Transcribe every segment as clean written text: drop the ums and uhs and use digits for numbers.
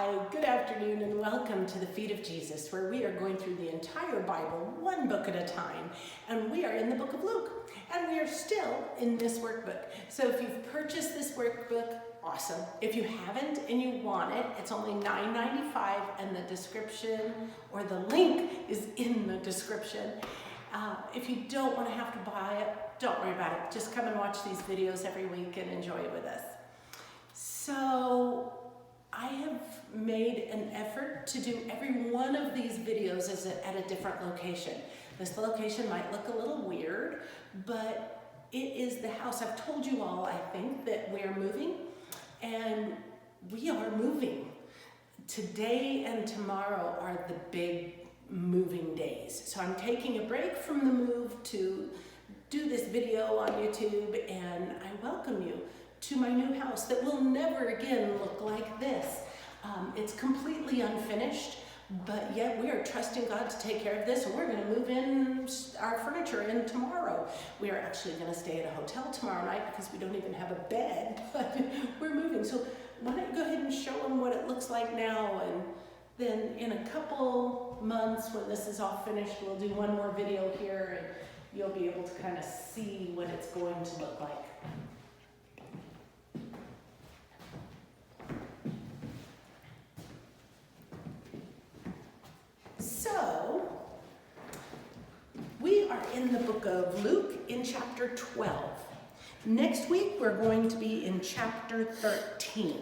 Hi, good afternoon, and welcome to the Feet of Jesus, where we are going through the entire Bible, one book at a time. And we are in the book of Luke, and we are still in this workbook. So if you've purchased this workbook, awesome. If you haven't and you want it, it's only $9.95, and the description or the link is in the description. If you don't want to have to buy it, don't worry about it. Just come and watch these videos every week and enjoy it with us. So I have made an effort to do every one of these videos at a different location. This location might look a little weird, but it is the house. I've told you all, I think, that we're moving, and we are moving. Today and tomorrow are the big moving days. So I'm taking a break from the move to do this video on YouTube, and I welcome you to my new house that will never again look like this. It's completely unfinished, but yet we are trusting God to take care of this, and we're going to move in our furniture in tomorrow. We are actually going to stay at a hotel tomorrow night because we don't even have a bed, but we're moving. So why don't you go ahead and show them what it looks like now, and then in a couple months when this is all finished, we'll do one more video here and you'll be able to kind of see what it's going to look like. So, we are in the book of Luke in chapter 12. Next week, we're going to be in chapter 13.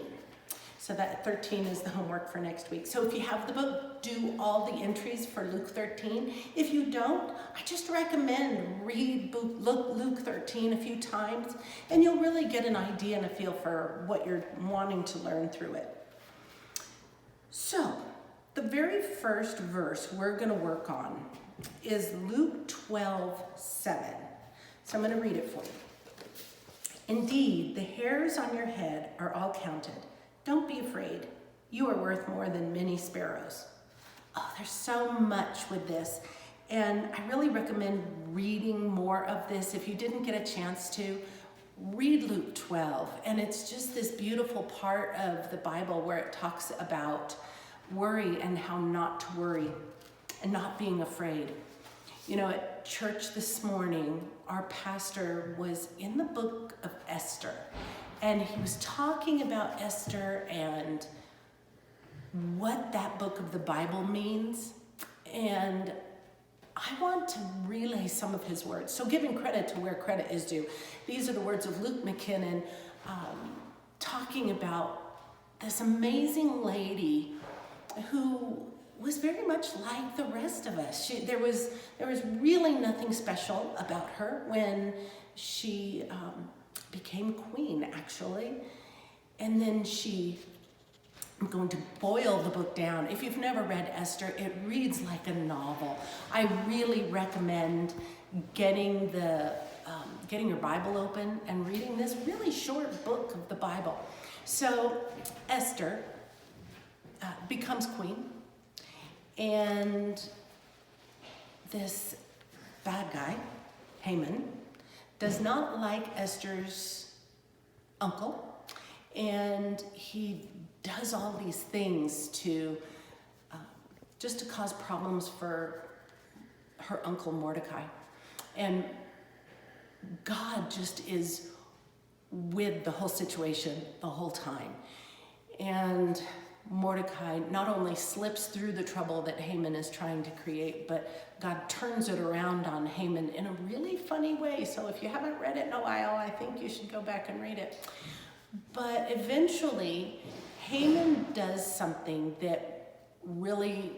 So that 13 is the homework for next week. So if you have the book, do all the entries for Luke 13. If you don't, I just recommend read Luke 13 a few times, and you'll really get an idea and a feel for what you're wanting to learn through it. So, the very first verse we're going to work on is Luke 12:7. So I'm going to read it for you. Indeed, the hairs on your head are all counted. Don't be afraid. You are worth more than many sparrows. Oh, there's so much with this. And I really recommend reading more of this. If you didn't get a chance to, read Luke 12. And it's just this beautiful part of the Bible where it talks about worry and how not to worry and not being afraid. You know, at church this morning, our pastor was in the book of Esther, and he was talking about Esther and what that book of the Bible means. And I want to relay some of his words. So giving credit to where credit is due. These are the words of Luke McKinnon talking about this amazing lady who was very much like the rest of us. There was really nothing special about her when she became queen, actually. And then I'm going to boil the book down. If you've never read Esther, it reads like a novel. I really recommend getting your Bible open and reading this really short book of the Bible. So Esther becomes queen, and this bad guy, Haman, does not like Esther's uncle, and he does all these things to just to cause problems for her uncle Mordecai. And God just is with the whole situation the whole time. And Mordecai not only slips through the trouble that Haman is trying to create, but God turns it around on Haman in a really funny way. So if you haven't read it in a while, I think you should go back and read it. But eventually, Haman does something that really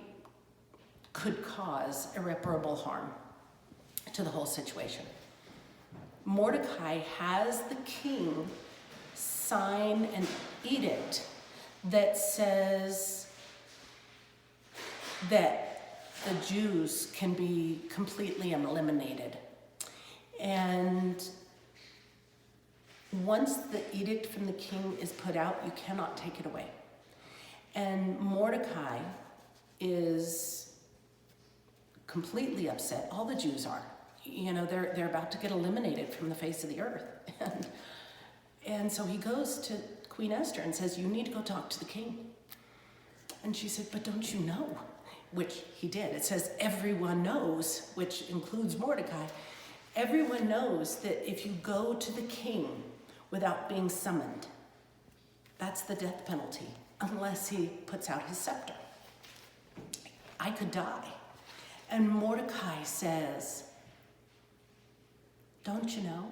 could cause irreparable harm to the whole situation. Mordecai has the king sign an edict that says that the Jews can be completely eliminated. And once the edict from the king is put out, you cannot take it away. And Mordecai is completely upset. All the Jews are. You know, they're about to get eliminated from the face of the earth. And so he goes to Queen Esther and says, you need to go talk to the king. And she said, but don't you know? Which he did. It says everyone knows, which includes Mordecai. Everyone knows that if you go to the king without being summoned, that's the death penalty, unless he puts out his scepter. I could die. And Mordecai says, don't you know?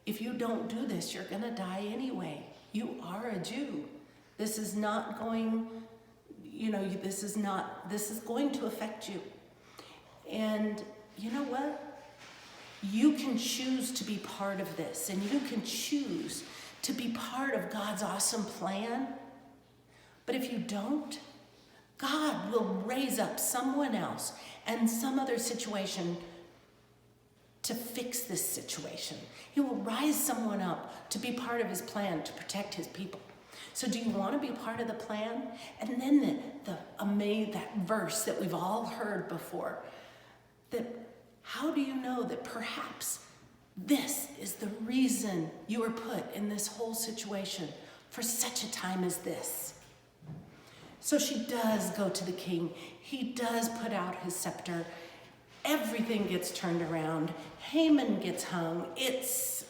If you don't do this, you're gonna die anyway. You are a Jew. This is not going, this is going to affect you. And you know what? You can choose to be part of this, and you can choose to be part of God's awesome plan. But if you don't, God will raise up someone else and some other situation to fix this situation. He will rise someone up to be part of his plan to protect his people. So do you want to be part of the plan? And then that verse that we've all heard before, that how do you know that perhaps this is the reason you were put in this whole situation for such a time as this? So she does go to the king. He does put out his scepter. Everything gets turned around. Haman gets hung. It's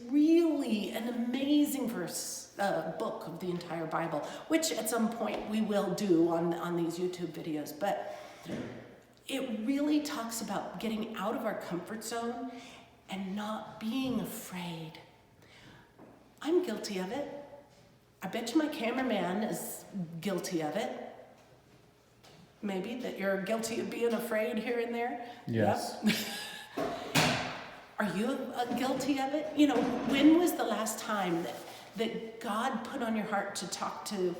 really an amazing book of the entire Bible, which at some point we will do on these YouTube videos. But it really talks about getting out of our comfort zone and not being afraid. I'm guilty of it. I bet you my cameraman is guilty of it. Maybe that you're guilty of being afraid here and there. Yes. Yep. Are you guilty of it? When was the last time that God put on your heart to talk to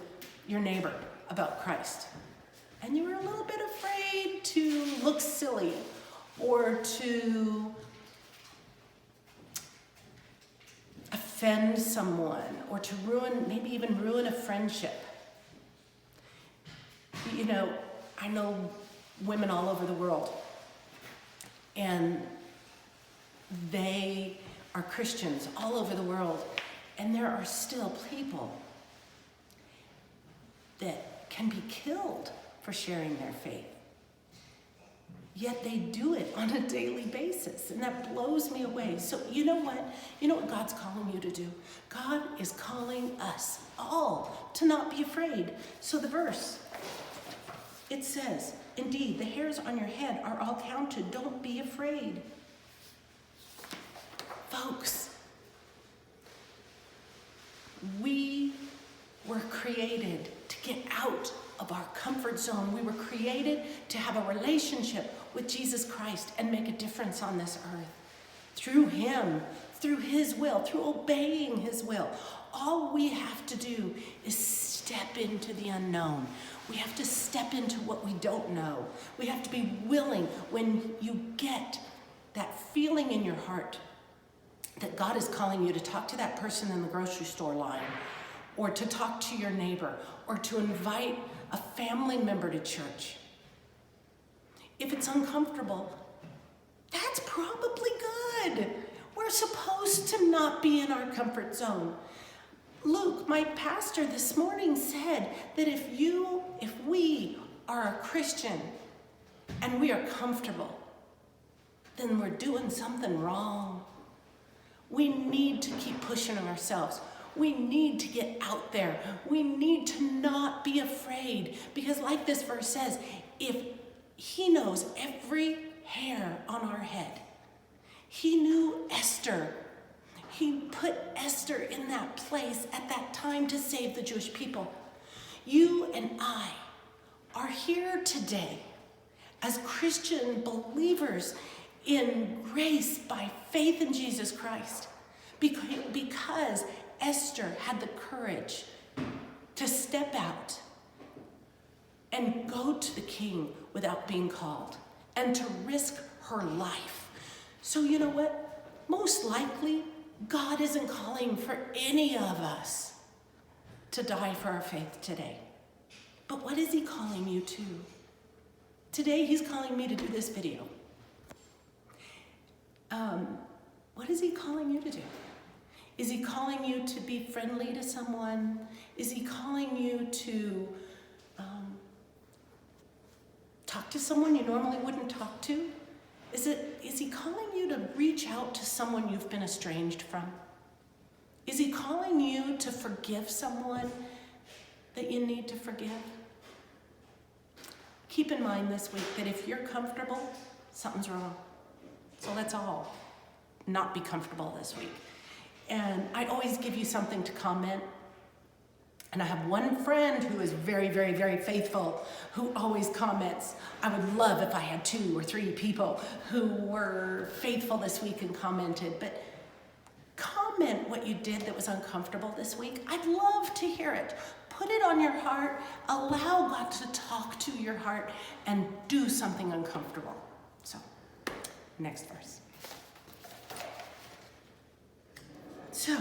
your neighbor about Christ? And you were a little bit afraid to look silly or to offend someone or to maybe even ruin a friendship. I know women all over the world, and they are Christians all over the world, and there are still people that can be killed for sharing their faith. Yet they do it on a daily basis, and that blows me away. So you know what? You know what God's calling you to do? God is calling us all to not be afraid. So the verse, it says, indeed, the hairs on your head are all counted. Don't be afraid. Folks, we were created to get out of our comfort zone. We were created to have a relationship with Jesus Christ and make a difference on this earth. Through him, through his will, through obeying his will. All we have to do is step into the unknown. We have to step into what we don't know. We have to be willing when you get that feeling in your heart that God is calling you to talk to that person in the grocery store line, or to talk to your neighbor, or to invite a family member to church. If it's uncomfortable, that's probably good. We're supposed to not be in our comfort zone. Luke, my pastor this morning, said that if we are a Christian and we are comfortable, then we're doing something wrong. We need to keep pushing ourselves. We need to get out there. We need to not be afraid, because like this verse says, if he knows every hair on our head, he knew Esther. He put Esther in that place at that time to save the Jewish people. You and I are here today as Christian believers in grace by faith in Jesus Christ, because Esther had the courage to step out and go to the king without being called and to risk her life. So you know what? Most likely, God isn't calling for any of us to die for our faith today. But what is he calling you to? Today, he's calling me to do this video. What is he calling you to do? Is he calling you to be friendly to someone? Is he calling you to to someone you normally wouldn't talk to? Is he calling you to reach out to someone you've been estranged from? Is he calling you to forgive someone that you need to forgive? Keep in mind this week that if you're comfortable, something's wrong. So let's all not be comfortable this week. And I always give you something to comment. And I have one friend who is very, very, very faithful, who always comments. I would love if I had 2 or 3 people who were faithful this week and commented. But comment what you did that was uncomfortable this week. I'd love to hear it. Put it on your heart. Allow God to talk to your heart and do something uncomfortable. So, next verse. So,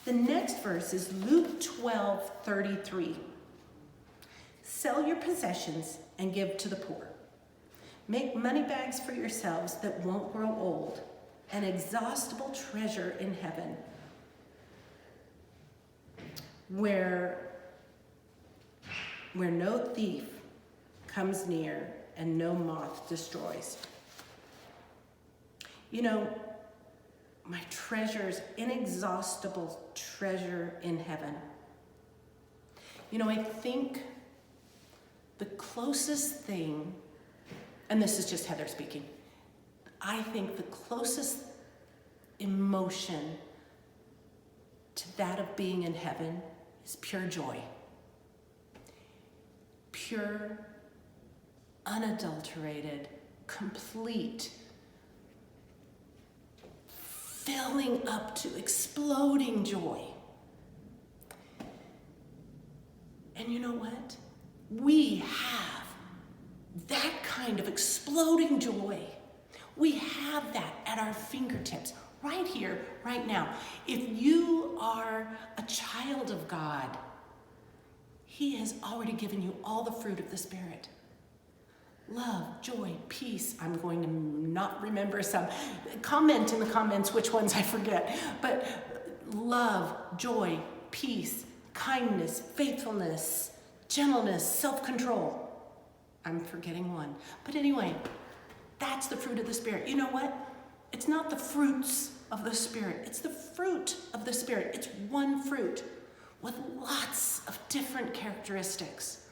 the next verse is Luke 12:33. Sell your possessions and give to the poor. Make money bags for yourselves that won't grow old, an inexhaustible treasure in heaven, where no thief comes near and no moth destroys. You know, my treasures, inexhaustible treasure in heaven. You know, I think the closest thing, and this is just Heather speaking, I think the closest emotion to that of being in heaven is pure joy. Pure, unadulterated, complete, filling up to exploding joy. And you know what? We have that kind of exploding joy. We have that at our fingertips, right here, right now. If you are a child of God, He has already given you all the fruit of the Spirit. Love, joy, peace. I'm going to not remember some. Comment in the comments which ones I forget. But love, joy, peace, kindness, faithfulness, gentleness, self-control. I'm forgetting one. But anyway, that's the fruit of the Spirit. You know what? It's not the fruits of the Spirit. It's the fruit of the Spirit. It's one fruit with lots of different characteristics.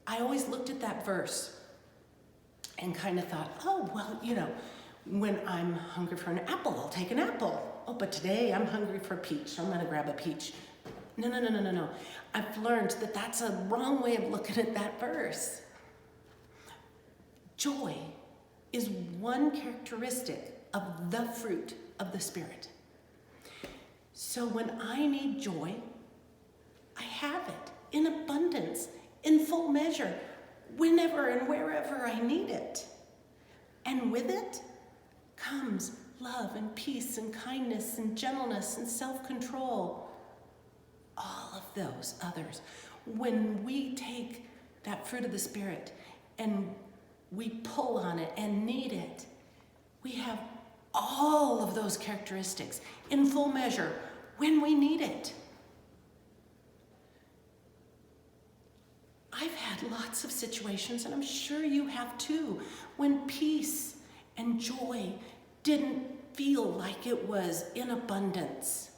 I always looked at that verse and kind of thought, oh, well, you know, when I'm hungry for an apple, I'll take an apple. Oh, but today I'm hungry for a peach, so I'm going to grab a peach. No. I've learned that that's a wrong way of looking at that verse. Joy is one characteristic of the fruit of the Spirit. So when I need joy, I have it in abundance, in full measure, whenever and wherever I need it. And with it comes love and peace and kindness and gentleness and self-control. All of those others. When we take that fruit of the Spirit and we pull on it and need it, we have all of those characteristics in full measure when we need it. I've had lots of situations, and I'm sure you have too, when peace and joy didn't feel like it was in abundance.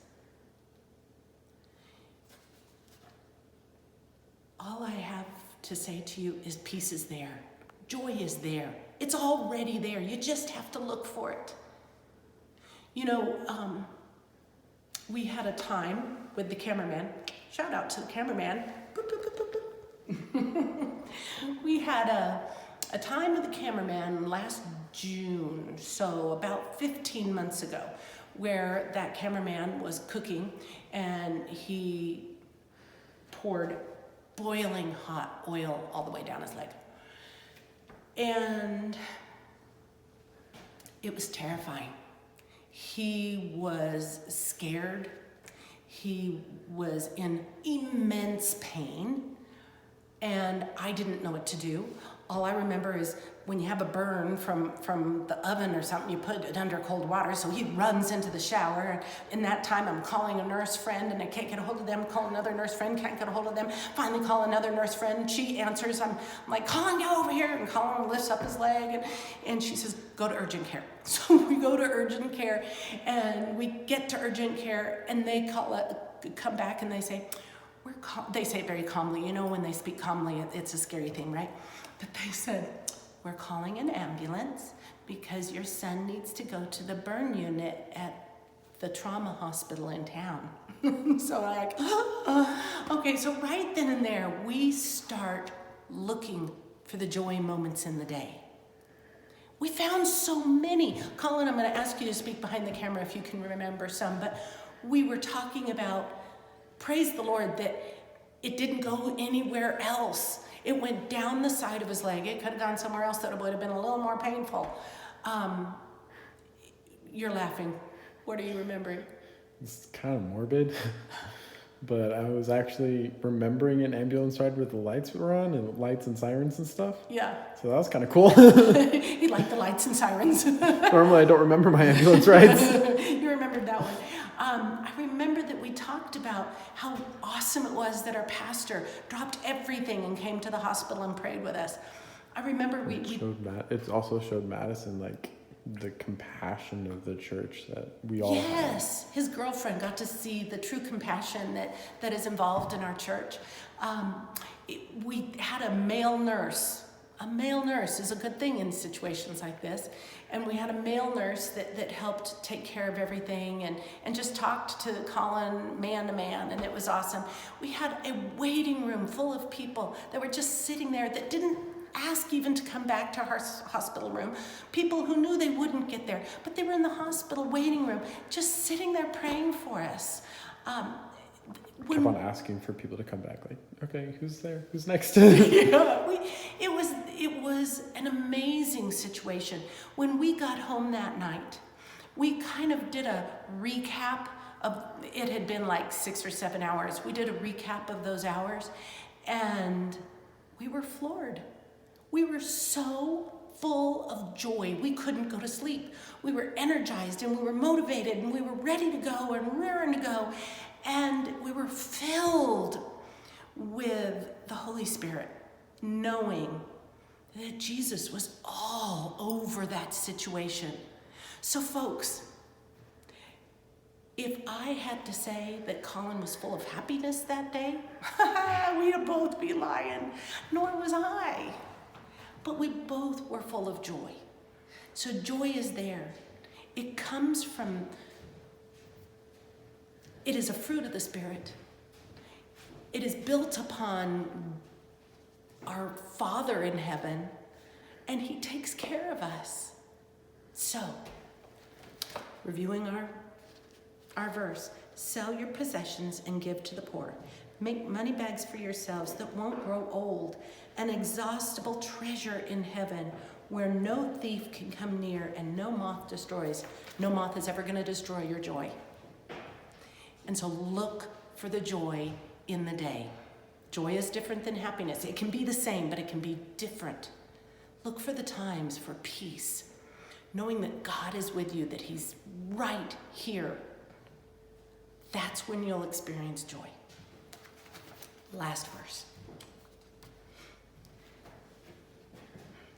All I have to say to you is peace is there. Joy is there. It's already there. You just have to look for it. You know, we had a time with the cameraman. Shout out to the cameraman. Boop, boop, boop, boop, boop. We had a time with the cameraman last June, so about 15 months ago, where that cameraman was cooking and he poured boiling hot oil all the way down his leg. And it was terrifying. He was scared. He was in immense pain. And I didn't know what to do. All I remember is when you have a burn from the oven or something, you put it under cold water. So he runs into the shower. And in that time, I'm calling a nurse friend and I can't get a hold of them. Call another nurse friend, can't get a hold of them. Finally call another nurse friend. She answers. I'm like, Colin, get over here. And Colin lifts up his leg and she says, go to urgent care. So we go to urgent care and we get to urgent care and they come back and they say, they say it very calmly. You know, when they speak calmly, it's a scary thing, right? But they said, we're calling an ambulance because your son needs to go to the burn unit at the trauma hospital in town. So I'm like, okay, so right then and there, we start looking for the joy moments in the day. We found so many. Colin, I'm going to ask you to speak behind the camera if you can remember some, but we were talking about, praise the Lord, that it didn't go anywhere else. It went down the side of his leg. It could have gone somewhere else that would have been a little more painful. You're laughing. What are you remembering? It's kind of morbid, but I was actually remembering an ambulance ride where the lights were on and lights and sirens and stuff. Yeah. So that was kind of cool. He liked the lights and sirens. Normally I don't remember my ambulance rides. You remembered that one. I remember that we talked about how awesome it was that our pastor dropped everything and came to the hospital and prayed with us. I remember it also showed Madison like the compassion of the church that we all Yes, have. His girlfriend got to see the true compassion that is involved in our church. We had a male nurse. A male nurse is a good thing in situations like this. And we had a male nurse that helped take care of everything and just talked to Colin man to man, and it was awesome. We had a waiting room full of people that were just sitting there that didn't ask even to come back to our hospital room. People who knew they wouldn't get there, but they were in the hospital waiting room, just sitting there praying for us. Kept on asking for people to come back, like, okay, who's there? Who's next? Yeah, it was an amazing situation. When we got home that night, we kind of did a recap of, it had been like 6 or 7 hours. We did a recap of those hours, and we were floored. We were so full of joy. We couldn't go to sleep. We were energized and we were motivated and we were ready to go and raring to go. And we were filled with the Holy Spirit, knowing that Jesus was all over that situation. So folks, if I had to say that Colin was full of happiness that day, we'd both be lying. Nor was I. But we both were full of joy. So joy is there. It comes from, it is a fruit of the Spirit. It is built upon our Father in heaven, and He takes care of us. So, reviewing our verse, sell your possessions and give to the poor. Make money bags for yourselves that won't grow old, an inexhaustible treasure in heaven where no thief can come near and no moth destroys. No moth is ever going to destroy your joy. And so look for the joy in the day. Joy is different than happiness. It can be the same, but it can be different. Look for the times for peace, knowing that God is with you, that He's right here. That's when you'll experience joy. Last verse.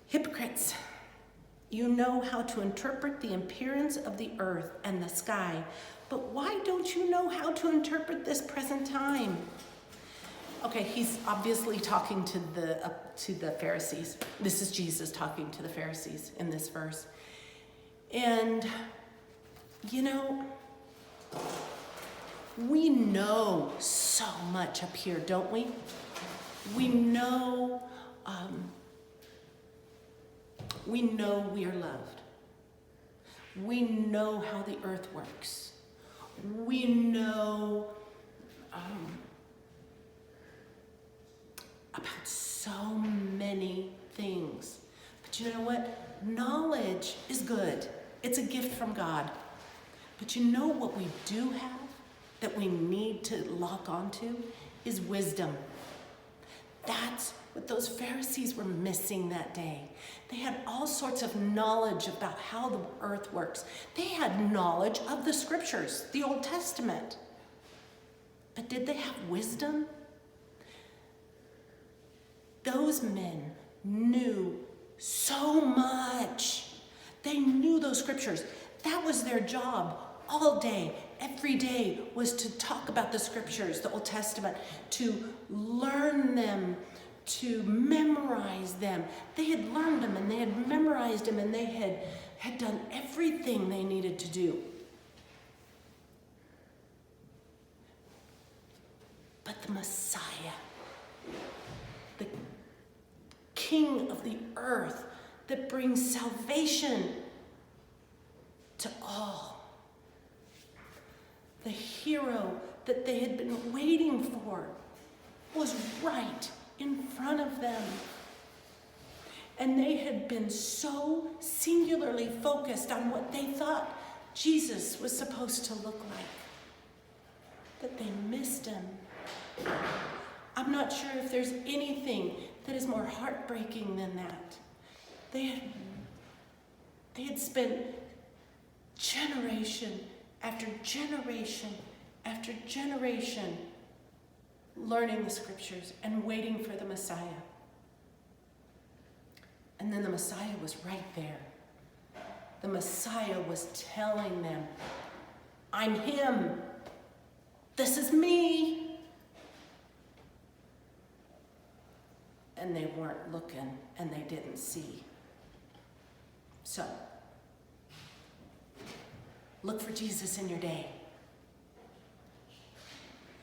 Hypocrites, you know how to interpret the appearance of the earth and the sky, but why don't you know how to interpret this present time? Okay, he's obviously talking to the Pharisees. This is Jesus talking to the Pharisees in this verse. And, you know, we know so much up here, don't we? We know we are loved. We know how the earth works. We know about so many things. But you know what? Knowledge is good. It's a gift from God. But you know what we do have that we need to lock onto is wisdom. That's what those Pharisees were missing that day. They had all sorts of knowledge about how the earth works. They had knowledge of the scriptures, the Old Testament. But did they have wisdom? Those men knew so much. They knew those scriptures. That was their job all day, every day, was to talk about the scriptures, the Old Testament, to learn them, to memorize them. They had learned them and they had memorized them and they had done everything they needed to do. But the Messiah, the King of the earth that brings salvation to all, the hero that they had been waiting for, was right in front of them. And they had been so singularly focused on what they thought Jesus was supposed to look like that they missed him. I'm not sure if there's anything that is more heartbreaking than that. They had spent generation after generation after generation learning the scriptures and waiting for the Messiah. And then the Messiah was right there. The Messiah was telling them, I'm him. This is me. And they weren't looking and they didn't see. So, look for Jesus in your day.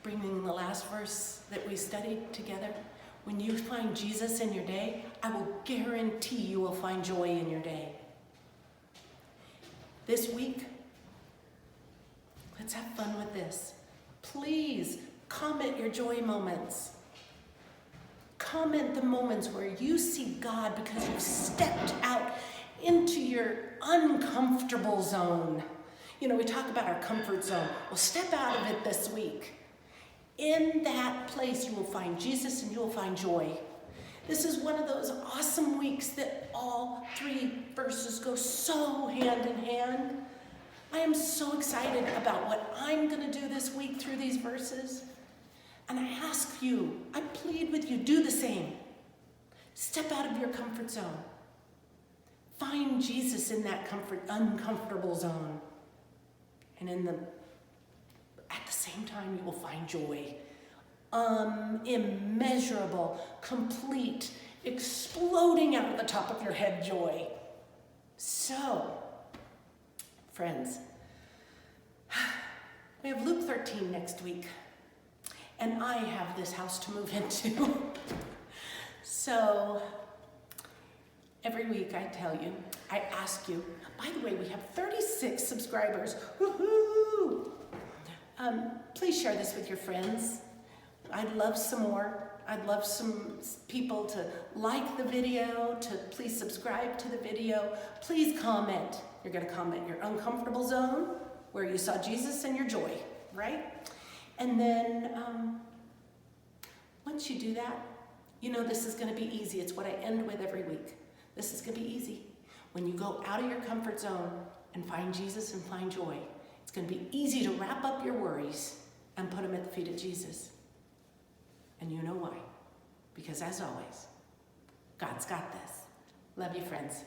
Bringing the last verse that we studied together, when you find Jesus in your day, I will guarantee you will find joy in your day. This week, let's have fun with this. Please comment your joy moments. Comment the moments where you see God because you've stepped out into your uncomfortable zone. You know, we talk about our comfort zone. Well, step out of it this week. In that place, you will find Jesus and you will find joy. This is one of those awesome weeks that all three verses go so hand in hand. I am so excited about what I'm going to do this week through these verses. And I ask you, I plead with you, do the same. Step out of your comfort zone. Find Jesus in that uncomfortable zone. And at the same time, you will find joy. Immeasurable, complete, exploding out of the top of your head joy. So, friends, we have Luke 13 next week. And I have this house to move into. So, every week I tell you, I ask you, by the way, we have 36 subscribers. Woohoo! Please share this with your friends. I'd love some more. I'd love some people to like the video, to please subscribe to the video. Please comment. You're going to comment your uncomfortable zone, where you saw Jesus and your joy, right? And then once you do that, you know this is going to be easy. It's what I end with every week. This is going to be easy. When you go out of your comfort zone and find Jesus and find joy, it's going to be easy to wrap up your worries and put them at the feet of Jesus. And you know why? Because as always, God's got this. Love you, friends.